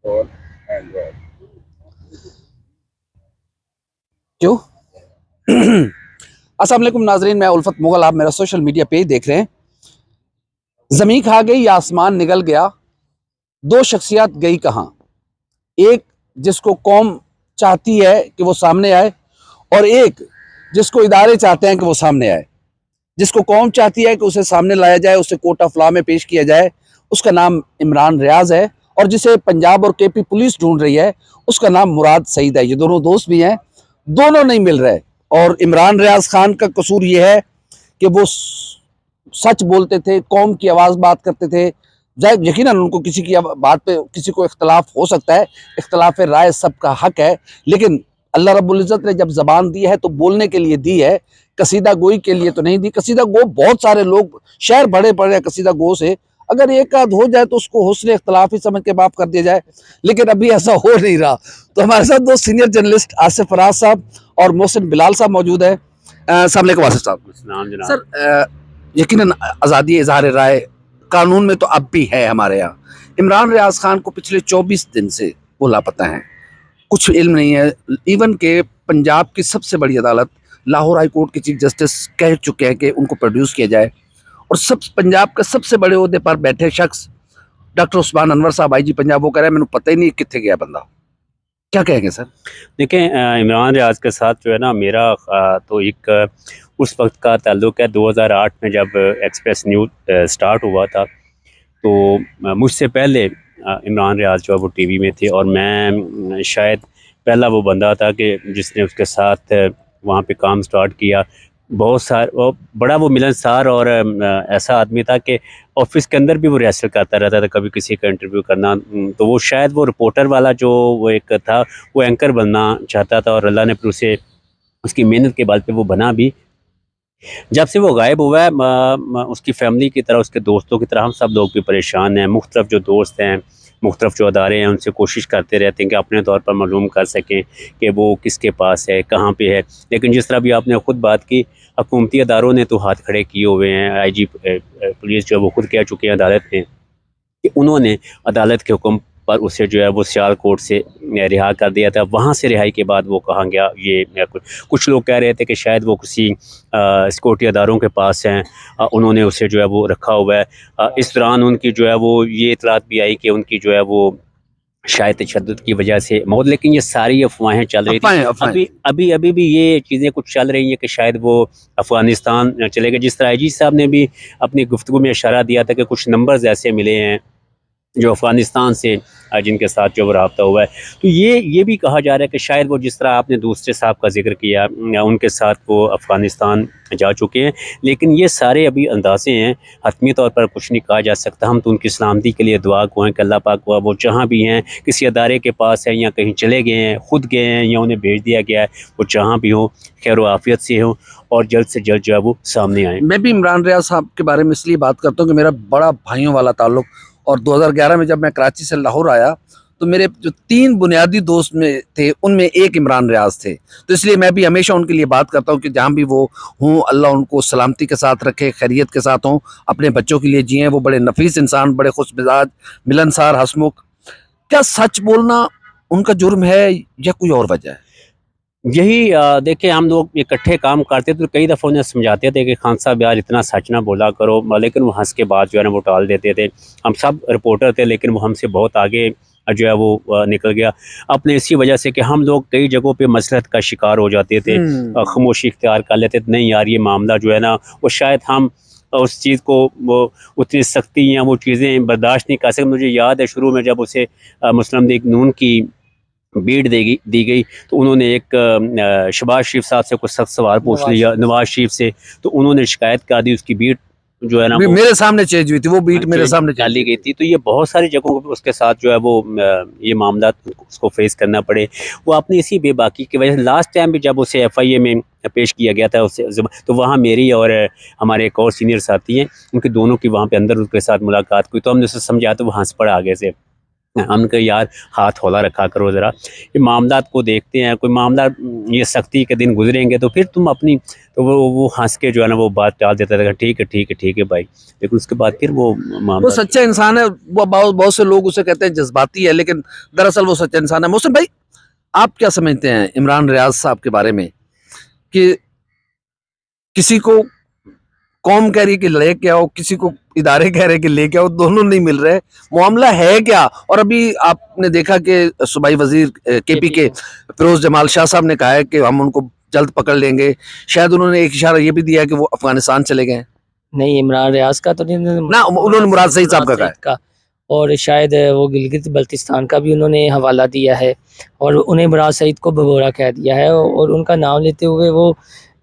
on Android. क्यों? अस्सलाम वालेकुम नाजरीन, मैं उल्फत मुगल, आप मेरा सोशल मीडिया पेज देख रहे हैं। जमीन खा गई या आसमान निगल गया, दो शख्सियत गई कहाँ? एक जिसको कौम चाहती है कि वो सामने आए, और एक जिसको इदारे चाहते हैं कि वो सामने आए। जिसको कौम चाहती है कि उसे सामने लाया जाए, उसे कोर्ट ऑफ लॉ में पेश किया जाए, उसका नाम इमरान रियाज है। और जिसे पंजाब और केपी पुलिस ढूंढ रही है, उसका नाम मुराद सईद है। ये दोनों दोस्त भी हैं, दोनों नहीं मिल रहे। और इमरान रियाज खान का कसूर ये है कि वो सच बोलते थे, कौम की आवाज़ बात करते थे। यकीनन उनको किसी की बात पे किसी को इख्तलाफ हो सकता है, इख्तलाफ राय सबका हक है, लेकिन अल्लाह रब्बुल इज़्ज़त ने जब ज़बान दी है तो बोलने के लिए दी है, कसीदा गोई के लिए तो नहीं दी। कसीदा गो बहुत सारे लोग शहर बड़े पड़े कसीदा गो से, अगर एक आध हो जाए तो उसको हुस्न इख्तलाफ ही समझ के माफ़ कर दिया जाए, लेकिन अभी ऐसा हो नहीं रहा। तो हमारे साथ दो सीनियर जर्नलिस्ट आसिफ फराज साहब और मोहसिन बिलाल साहब मौजूद है। अस्सलाम वालेकुम आसिफ साहब। सर, यकीनन आज़ादी इज़हार राय कानून में तो अब भी है हमारे यहाँ। इमरान रियाज खान को पिछले 24 दिन से वो लापता हैं, कुछ इल्म नहीं है। इवन के पंजाब की सबसे बड़ी अदालत लाहौर हाई कोर्ट के चीफ जस्टिस कह चुके हैं कि उनको प्रोड्यूस किया जाए, और सब पंजाब के सबसे बड़े ओहदे पर बैठे शख्स डॉक्टर उस्मान अनवर साहब आईजी पंजाब वो कह रहे हैं मैंने पता ही नहीं कितने गया बंदा। क्या कहेंगे सर? देखें, इमरान रियाज के साथ जो है ना मेरा तो एक उस वक्त का ताल्लुक़ है 2008 में जब एक्सप्रेस न्यूज़ स्टार्ट हुआ था। तो मुझसे पहले इमरान रियाज जो है वो टीवी में थे, और मैं शायद पहला वो बंदा था कि जिसने उसके साथ वहाँ पे काम स्टार्ट किया। बहुत सार बड़ा वो मिलनसार और ऐसा आदमी था कि ऑफिस के अंदर भी वो रिहर्सल करता रहता था, कभी किसी का इंटरव्यू करना। तो वो शायद वो रिपोर्टर वाला जो वो एक था, वो एंकर बनना चाहता था, और अल्लाह ने फिर उसे उसकी मेहनत के बल पे वो बना भी। जब से वो गायब हुआ है, उसकी फैमिली की तरह, उसके दोस्तों की तरह हम सब लोग भी परेशान हैं। मुख्तलिफ जो दोस्त हैं, मुख्तलिफ जो अदारे हैं, उनसे कोशिश करते रहते हैं कि अपने तौर पर मालूम कर सकें कि वो किसके पास है, कहाँ पे है। लेकिन जिस तरह भी आपने ख़ुद बात की, हुकूमती अदारों ने तो हाथ खड़े किए हुए हैं। आईजी पुलिस जो है वो खुद कह चुके हैं अदालत में कि उन्होंने अदालत के हुक्म पर उसे जो है वो सियालकोट से रिहा कर दिया था। वहाँ से रिहाई के बाद वो कहाँ गया, ये कुछ लोग कह रहे थे कि शायद वो किसी सिक्योरिटी अदारों के पास हैं, उन्होंने उसे जो है वो रखा हुआ है। इस दौरान उनकी जो है वो ये इतलात भी आई कि उनकी जो है वो शायद तशद्दुद की वजह से मौत। लेकिन ये सारी अफवाहें चल रही थी। अभी भी ये चीज़ें कुछ चल रही हैं कि शायद वो अफ़गानिस्तान चले गए। जिस तरह आईजी साहब ने भी अपनी गुफ्तगू में इशारा दिया था कि कुछ नंबर्स ऐसे मिले हैं जो अफ़गानिस्तान से जिनके साथ जो रब्ता हुआ है। तो ये भी कहा जा रहा है कि शायद वो, जिस तरह आपने दूसरे साहब का जिक्र किया, उनके साथ वो अफ़गानिस्तान जा चुके हैं। लेकिन ये सारे अभी अंदाज़े हैं, हतमी तौर पर कुछ नहीं कहा जा सकता। हम तो उनकी सलामती के लिए दुआ को हैं कि अल्लाह पाक वो जहाँ भी हैं, किसी अदारे के पास हैं या कहीं चले गए हैं, ख़ुद गए हैं या उन्हें भेज दिया गया है, वो जहाँ भी हो खैर व आफ़ियत से हो और जल्द से जल्द जो है वो सामने आएँ। मैं भी इमरान रियाज साहब के बारे में इसलिए बात करता हूँ कि मेरा बड़ा भाइयों वाला ताल्लुक, और 2011 में जब मैं कराची से लाहौर आया तो मेरे जो 3 बुनियादी दोस्त में थे उनमें एक इमरान रियाज थे। तो इसलिए मैं भी हमेशा उनके लिए बात करता हूँ कि जहाँ भी वो हों, अल्लाह उनको सलामती के साथ रखे, खैरियत के साथ हों, अपने बच्चों के लिए जिएँ। वो बड़े नफीस इंसान, बड़े खुश मिजाज, मिलनसार, हंसमुख। क्या सच बोलना उनका जुर्म है या कोई और वजह है? यही देखिए, हम लोग इकट्ठे काम करते थे तो कई दफ़ा उन्हें समझाते थे कि खान साहब यार इतना सच ना बोला करो, लेकिन वो हंस के बाद जो है ना वो टाल देते थे। हम सब रिपोर्टर थे, लेकिन वो हमसे बहुत आगे जो है वो निकल गया, अपने इसी वजह से कि हम लोग कई जगहों पे मसलहत का शिकार हो जाते थे, खामोशी इख्तियार कर लेते थे। नहीं यार, ये मामला जो है ना वो शायद हम उस चीज़ को वो उतनी सख्ती या वो चीज़ें बर्दाश्त नहीं कर सकते। मुझे याद है शुरू में जब उसे मुस्लिम लीग नून की बीट दी गई तो उन्होंने एक शहबाज शरीफ साहब से कुछ सख्त सवाल पूछ लिया, नवाज शरीफ से, तो उन्होंने शिकायत कर दी। उसकी बीट जो है ना मेरे सामने चेंज हुई थी, वो बीट मेरे सामने डाली गई थी। तो ये बहुत सारी जगहों पर उसके साथ जो है वो ये मामला उसको फेस करना पड़े। वो अपनी इसी बेबाकी की वजह से लास्ट टाइम भी जब उसे FIA में पेश किया गया था उसे, तो वहाँ मेरी और हमारे एक और सीनियर साथी हैं, उनके दोनों की वहाँ पे अंदर उसके साथ मुलाकात हुई, तो हमने उसे समझाया तो वो हंस पड़ा आगे से। हम कहे यार हाथ हौला रखा करो ज़रा, ये मामलात को देखते हैं, कोई मामला ये सख्ती के दिन गुजरेंगे तो फिर तुम अपनी, तो वो हंस के जो है ना वो बात टाल देता था, ठीक है ठीक है ठीक है भाई, लेकिन उसके बाद फिर वो वो मामला। सच्चा इंसान है। वो बहुत से लोग उसे कहते हैं जज्बाती है, लेकिन दरअसल वो सच्चा इंसान है। मोहसिन भाई, आप क्या समझते हैं इमरान रियाज साहब के बारे में कि किसी को कौम कह रही है कि लेके आओ, किसी को इदारे कह रहे हैं कि लेके आओ, दोनों नहीं मिल रहे, मामला है क्या? और अभी आपने देखा कि सूबाई वजीर केपी के फिरोज जमाल शाह साहब ने कहा है कि हम उनको जल्द पकड़ लेंगे। शायद उन्होंने एक इशारा ये भी दिया है कि वो अफगानिस्तान चले गए। नहीं, इमरान रियाज का तो नहीं, ना, उन्होंने मुराद सईद साहब का कहा है। और शायद वो गिलगित बल्तिस्तान का भी उन्होंने हवाला दिया है और उन्हें मुराद सईद को भगोड़ा कह दिया है। और उनका नाम लेते हुए वो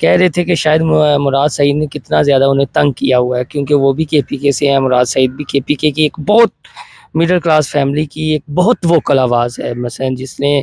कह रहे थे कि शायद मुराद सईद ने कितना ज़्यादा उन्हें तंग किया हुआ है, क्योंकि वो भी केपीके से हैं, मुराद सईद भी केपीके की एक बहुत मिडिल क्लास फैमिली की एक बहुत वोकल आवाज़ है, मसलन जिसने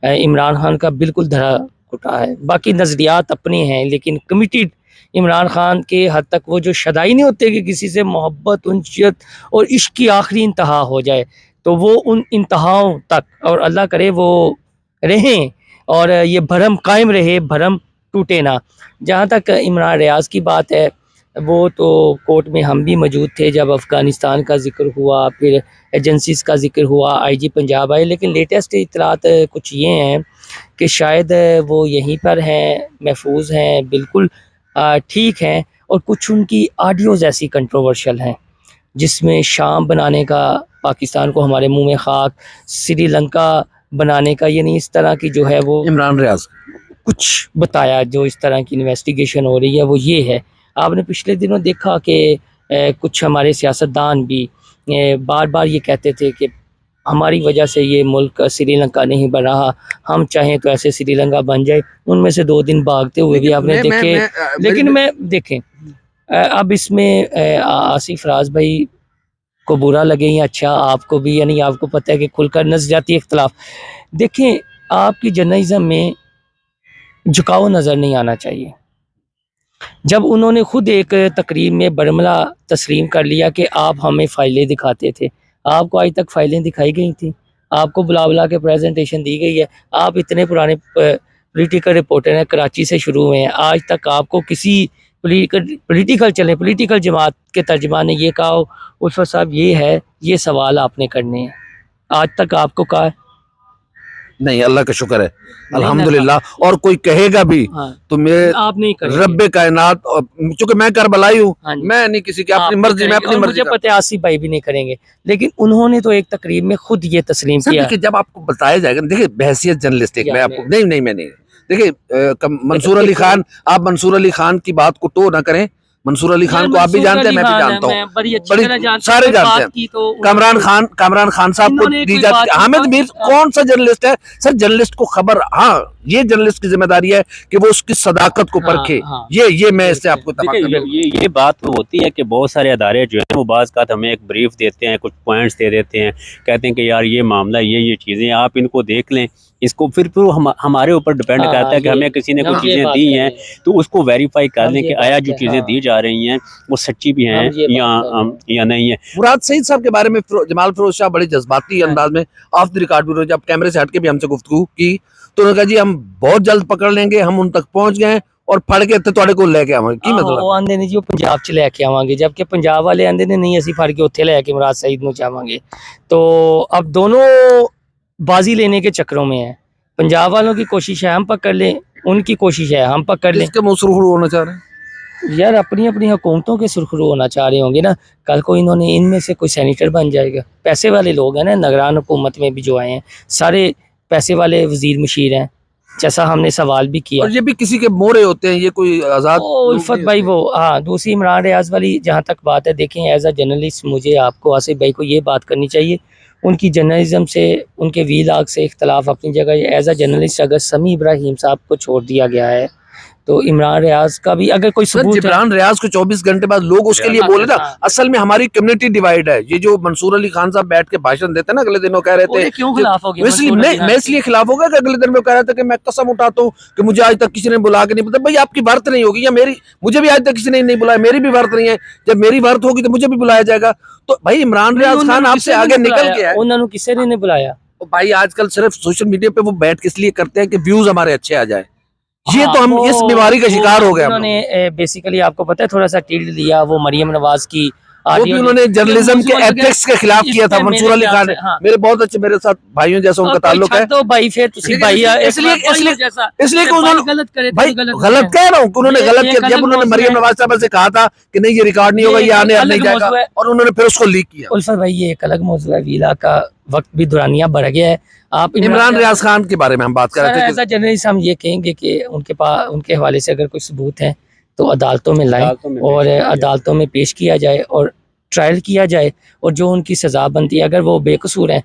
इमरान खान का बिल्कुल धरा कुटा है। बाकी नज़रियात अपने हैं, लेकिन कमिटेड इमरान खान के हद तक वो जो शदाई नहीं होते कि किसी से मोहब्बत, उनसियत और इश्क की आखिरी इंतहा हो जाए, तो वो उन इंतहाओं तक, और अल्लाह करे वो रहें और ये भरम कायम रहे, भरम टूटे ना। जहाँ तक इमरान रियाज की बात है, वो तो कोर्ट में हम भी मौजूद थे जब अफ़गानिस्तान का ज़िक्र हुआ, फिर एजेंसीज़ का ज़िक्र हुआ, आईजी पंजाब आए, लेकिन लेटेस्ट इतलात कुछ ये हैं कि शायद वो यहीं पर हैं, महफूज हैं, बिल्कुल ठीक हैं। और कुछ उनकी ऑडियोज़ ऐसी कंट्रोवर्शियल हैं जिसमें शाम बनाने का, पाकिस्तान को हमारे मुंह में खाक, श्रीलंका बनाने का, यानी इस तरह की जो है वो इमरान रियाज कुछ बताया, जो इस तरह की इन्वेस्टिगेशन हो रही है वो ये है। आपने पिछले दिनों देखा कि कुछ हमारे सियासतदान भी बार बार ये कहते थे कि हमारी वजह से ये मुल्क श्रीलंका नहीं बन रहा, हम चाहें तो ऐसे श्रीलंका बन जाए। उनमें से 2 दिन भागते हुए भी आपने देखे। लेकिन मैं देखें, अब इसमें आसिफ राज भाई को बुरा लगे या अच्छा, आपको भी, यानी आपको पता है कि खुलकर नज़रियाती इख्तलाफ, देखें आपकी जर्नलिज्म में झुकाव नज़र नहीं आना चाहिए। जब उन्होंने खुद एक तकरीर में बरमला तस्लीम कर लिया कि आप हमें फ़ाइलें दिखाते थे, आपको आज तक फ़ाइलें दिखाई गई थी, आपको बुला बुला के प्रेजेंटेशन दी गई है, आप इतने पुराने पॉलिटिकल रिपोर्टर हैं, कराची से शुरू हुए हैं, आज तक आपको किसी पॉलिटिकल जमात के तर्जुमान ने ये कहा उल्फत साहब ये है, ये सवाल आपने करने हैं, आज तक आपको कहा नहीं? अल्लाह का शुक्र है, अल्हम्दुलिल्लाह। और कोई कहेगा भी तो मैं आप नहीं करेंगे, रब्बे कायनात, और चूंकि मैं करबलाई हूँ, हाँ जी, मैं नहीं किसी की अपनी मर्जी, मैं अपनी मर्जी मुझे पता है आसिफ भाई भी नहीं करेंगे, लेकिन उन्होंने तो एक तकरीर में खुद ये तस्लीम सर, किया। देखिए जब आपको बताया जाएगा, देखिए बहसियत जर्नलिस्ट एक, मैं आपको नहीं मैं नहीं, देखिए मंसूर अली खान, आप मंसूर अली खान की बात को टो ना करें। मंसूर अली खान को आप भी जानते हैं, मैं भी जानता हूँ, बड़ी सारे जानते हैं। कामरान खान साहब को दी जाती है। हामिद मीर कौन सा जर्नलिस्ट है सर? जर्नलिस्ट को खबर, हाँ ये जर्नलिस्ट की जिम्मेदारी है कि वो उसकी सदाकत को परखे। ये मैं इससे आपको ये बात तो होती है कि बहुत सारे अदारे जो है वो बाज़ का हमें एक ब्रीफ देते हैं, कुछ पॉइंट्स दे देते हैं, कहते हैं कि यार ये मामला, ये चीज़ें आप इनको देख लें, इसको फिर हमारे ऊपर डिपेंड करता है कि हमें किसी ने कुछ चीज़ें दी हैं तो उसको वेरीफाई कर लें कि आया जो चीज़ें दी जा रही हैं वो सच्ची भी हैं या नहीं है। मुराद सईद साहब के बारे में जमाल फिरोज शाह बड़े जज्बाती अंदाज में ऑफ द रिकॉर्ड भी, जब कैमरे से हटके भी हमसे गुफ्तगू की तो उन्होंने कहा जी हम बहुत जल्द पकड़ लेंगे, हम उन तक पहुंच गए और फड़ के ਤੁਹਾਡੇ ਕੋਲ ਲੈ ਕੇ ਆਵਾਂਗੇ। ਕੀ मतलब? ਉਹ ਆਂਦੇ ਨੇ ਜੀ ਉਹ ਪੰਜਾਬ ਚ ਲੈ ਕੇ ਆਵਾਂਗੇ, जबकि पंजाब वाले आंदे ने नहीं ਅਸੀਂ ਫੜ ਕੇ ਉੱਥੇ ਲੈ ਕੇ मुराद सईद ਨੂੰ ਚਾਵਾਂਗੇ। तो अब दोनों बाजी लेने के चक्रों में है। पंजाब वालों की कोशिश है हम पकड़ लें, उनकी कोशिश है हम पकड़ लें। किसके मुंह सुरखरू होना चाह रहे हैं यार? अपनी अपनी हुकूमतों के सुरखरू होना चाह रहे होंगे ना। कल को इन्होंने, इनमें से कोई सेनेटर बन जाएगा। पैसे वाले लोग हैं ना, निगरान हुकूमत में भी जो आए हैं सारे पैसे वाले वजीर मशीर हैं, जैसा हमने सवाल भी किया। और ये भी किसी के मोहरे होते हैं, ये कोई आज़ाद उल्फत भाई वो, हाँ दूसरी इमरान रियाज वाली जहाँ तक बात है, देखें एज अ जर्नलिस्ट मुझे आपको आसिफ भाई को ये बात करनी चाहिए, उनकी जर्नलिज्म से, उनके वीलाग से इख्तलाफ अपनी जगह। एज अ जर्नलिस्ट अगर समी इब्राहिम साहब को छोड़ दिया गया है तो इमरान रियाज का भी अगर कोई सर सबूत है, जिब्रान रियाज को 24 घंटे बाद लोग उसके लिए बोले ना, हाँ। असल में हमारी कम्युनिटी डिवाइड है। ये जो मंसूर अली खान साहब बैठ के भाषण देते हैं ना अगले दिनों, कह रहे थे क्यों खिलाफ हो गए? इसलिए मंसूर अली खान मैं इसलिए खिलाफ होगा कि अगले दिन में कह रहा था कि मैं कसम उठाता हूँ कि मुझे आज तक किसी ने बुला के नहीं पता। भाई आपकी बात नहीं होगी या मेरी, मुझे भी आज तक किसी ने नहीं बुलाया, मेरी भी बात नहीं है। जब मेरी बात होगी तो मुझे भी बुलाया जाएगा। तो भाई इमरान रियाज खान आपसे आगे निकल गया है। उन्होंने किसी ने नहीं बुलाया। तो भाई आजकल सिर्फ सोशल मीडिया पे वो बैठ के इसलिए करते हैं कि व्यूज हमारे अच्छे आ जाए। ये तो हम इस बीमारी का शिकार हो गए। उन्होंने बेसिकली आपको पता है थोड़ा सा टिल्ड दिया वो मरियम नवाज की, वो भी उन्होंने जर्नलिज्म के एथिक्स के खिलाफ किया था। मंसूर अली खान मेरे बहुत अच्छे, मेरे साथ भाइयों जैसा उनका ताल्लुक है। तो भाई फिर भाई इसलिए कि उन्होंने गलत करे, भाई गलत कह रहा हूँ कि उन्होंने गलत किया। जब उन्होंने मरियम नवाज साहब से कहा था कि नहीं ये रिकॉर्ड नहीं होगा, ये आने नहीं जाएगा, और उन्होंने फिर उसको लीक किया। उल्फत भाई ये एक अलग मौजूद है, वीला का वक्त भी दुरानिया बढ़ गया है। आप इमरान रियाज खान के बारे में हम बात कर रहे थे। एज जर्नलिस्ट हम ये कहेंगे कि उनके पास, उनके हवाले से अगर कोई सबूत है तो अदालतों में लाएं और अदालतों में पेश किया जाए और ट्रायल किया जाए, और जो उनकी सज़ा बनती है, अगर वो बेकसूर हैं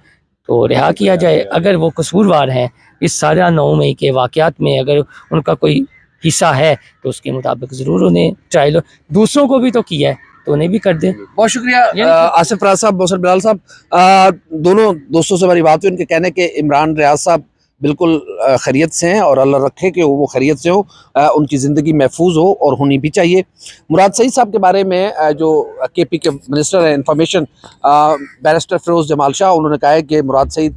तो रिहा किया जाए, अगर वो कसूरवार हैं इस सारा 9 मई के वाक़यात में, अगर उनका कोई हिस्सा है तो उसके मुताबिक ज़रूर उन्हें ट्रायल, दूसरों को भी तो किया है तो उन्हें भी कर दें। बहुत शुक्रिया आसिफ राज साहब, मोहसिन बिलाल साहब, दोनों दोस्तों से हमारी बात हुई। उनके कहने के इमरान रियाज साहब बिल्कुल खैरियत से हैं और अल्लाह रखे कि वो खैरियत से हो, उनकी ज़िंदगी महफूज हो और होनी भी चाहिए। मुराद सईद साहब के बारे में जो केपी के मिनिस्टर हैं इंफॉर्मेशन बैरिस्टर फिरोज़ जमाल शाह, उन्होंने कहा है कि मुराद सईद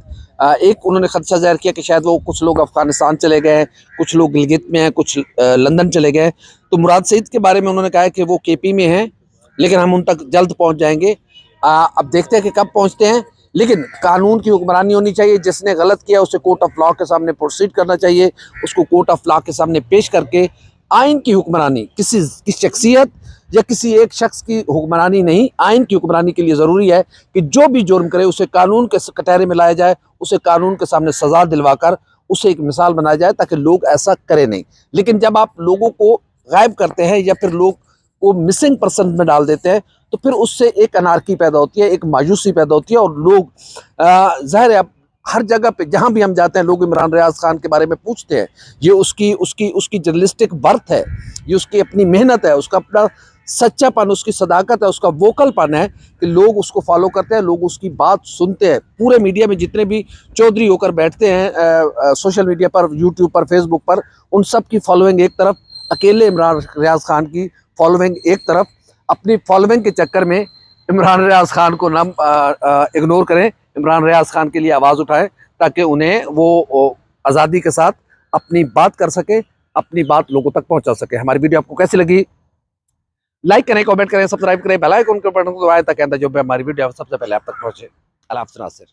एक उन्होंने खदशा ज़ाहिर किया कि शायद वो कुछ लोग अफ़गानिस्तान चले गए हैं, कुछ लोग गिलगित में हैं, कुछ लंदन चले गए। तो मुराद सईद के बारे में उन्होंने कहा है कि वो केपी में हैं लेकिन हम उन तक जल्द पहुँच जाएंगे। अब देखते हैं कि कब पहुँचते हैं, लेकिन कानून की हुक्मरानी होनी चाहिए। जिसने गलत किया उसे कोर्ट ऑफ लॉ के सामने प्रोसीड करना चाहिए, उसको कोर्ट ऑफ लॉ के सामने पेश करके आइन की हुक्मरानी, किसी की शख्सियत या किसी एक शख्स की हुक्मरानी नहीं, आइन की हुक्मरानी के लिए ज़रूरी है कि जो भी जुर्म करे उसे कानून के कटहरे में लाया जाए, उसे कानून के सामने सज़ा दिलवाकर उसे एक मिसाल बनाया जाए ताकि लोग ऐसा करें नहीं। लेकिन जब आप लोगों को गायब करते हैं या फिर लोग को मिसिंग पर्सन में डाल देते हैं तो फिर उससे एक अनारकी पैदा होती है, एक मायूसी पैदा होती है, और लोग ज़ाहिर है अब हर जगह पे जहाँ भी हम जाते हैं लोग इमरान रियाज खान के बारे में पूछते हैं। ये उसकी जर्नलिस्टिक बर्थ है, ये उसकी अपनी मेहनत है, उसका अपना सच्चापन, उसकी सदाकत है, उसका वोकलपन है कि लोग उसको फॉलो करते हैं, लोग उसकी बात सुनते हैं। पूरे मीडिया में जितने भी चौधरी होकर बैठते हैं सोशल मीडिया पर, यूट्यूब पर, फेसबुक पर, उन सब की फॉलोइंग एक तरफ, अकेले इमरान रियाज खान की फॉलोइंग एक तरफ। अपनी फॉलोइंग के चक्कर में इमरान रियाज खान को ना इग्नोर करें, इमरान रियाज खान के लिए आवाज़ उठाएं ताकि उन्हें वो आज़ादी के साथ अपनी बात कर सके, अपनी बात लोगों तक पहुंचा सके। हमारी वीडियो आपको कैसी लगी? लाइक करें, कमेंट करें, सब्सक्राइब करें, बेल आइकन के बटन को दबाएं ताकि जो भी हमारी वीडियो सबसे पहले आप तक पहुंचे। अल्लाह हाफ़िज़।